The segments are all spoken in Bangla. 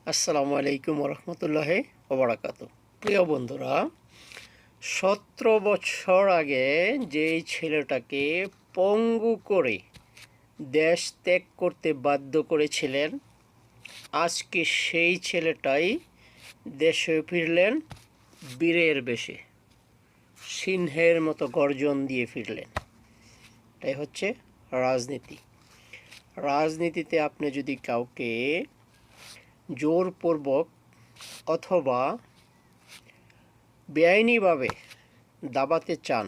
আসসালামু আলাইকুম রহমতুল্লাহি ওয়া বারাকাতুহু। প্রিয় বন্ধুরা, 17 বছর আগে যেই ছেলেটাকে পঙ্গু করে দেশ ত্যাগ করতে বাধ্য করেছিলেন, আজকে সেই ছেলেটাই দেশে ফিরলেন বীরের বেশে, সিংহের মতো গর্জন দিয়ে ফিরলেন। এটাই হচ্ছে রাজনীতি। রাজনীতিতে আপনি যদি কাউকে জোরপূর্বক অথবা বেআইনিভাবে দাবাতে চান,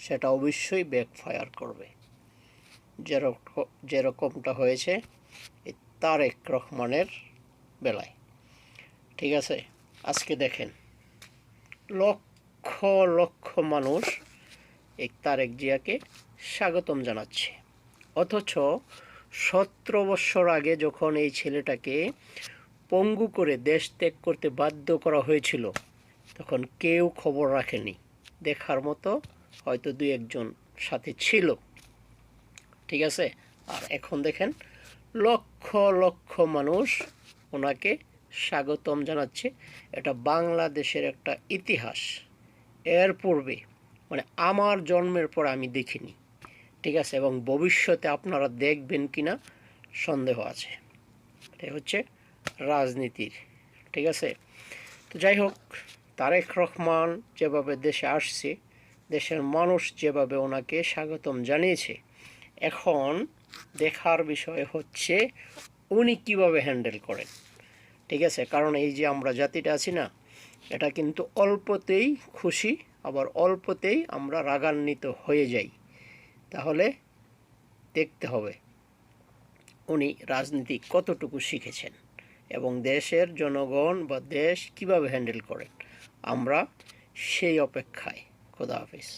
সেটা অবশ্যই ব্যাকফায়ার করবে। যেরকমটা হয়েছে এই তারেক রহমানের বেলায়। ঠিক আছে, আজকে দেখেন লক্ষ লক্ষ মানুষ এই তারেক জিয়াকে স্বাগতম জানাচ্ছে, অথচ 17 বছর আগে যখন এই ছেলেটাকে পঙ্গু করে দেশ ত্যাগ করতে বাধ্য করা হয়েছিল, তখন কেউ খবর রাখেনি। দেখার মতো হয়তো দুই একজন সাথে ছিল, ঠিক আছে। আর এখন দেখেন লক্ষ লক্ষ মানুষ ওনাকে স্বাগতম জানাচ্ছে। এটা বাংলাদেশের একটা ইতিহাস, এর পূর্বে মানে আমার জন্মের পর আমি দেখিনি, ঠিক আছে। এবং ভবিষ্যতে আপনারা দেখবেন কিনা সন্দেহ আছে। এটাই হচ্ছে রাজনীতির, ঠিক আছে। তো যাই হোক, তারেক রহমান যেভাবে দেশে আসছে, দেশের মানুষ যেভাবে ওনাকে স্বাগতম জানিয়েছে, এখন দেখার বিষয় হচ্ছে উনি কিভাবে হ্যান্ডেল করেন, ঠিক আছে। কারণ এই যে আমরা জাতিটা আছি না, এটা কিন্তু অল্পতেই খুশি, আবার অল্পতেই আমরা রাগান্বিত হয়ে যাই। তাহলে দেখতে হবে উনি রাজনীতি কতটুকু শিখেছেন এবং দেশের জনগণ বা দেশ কিভাবে হ্যান্ডেল করেন। আমরা সেই অপেক্ষায়। খোদা হাফিজ।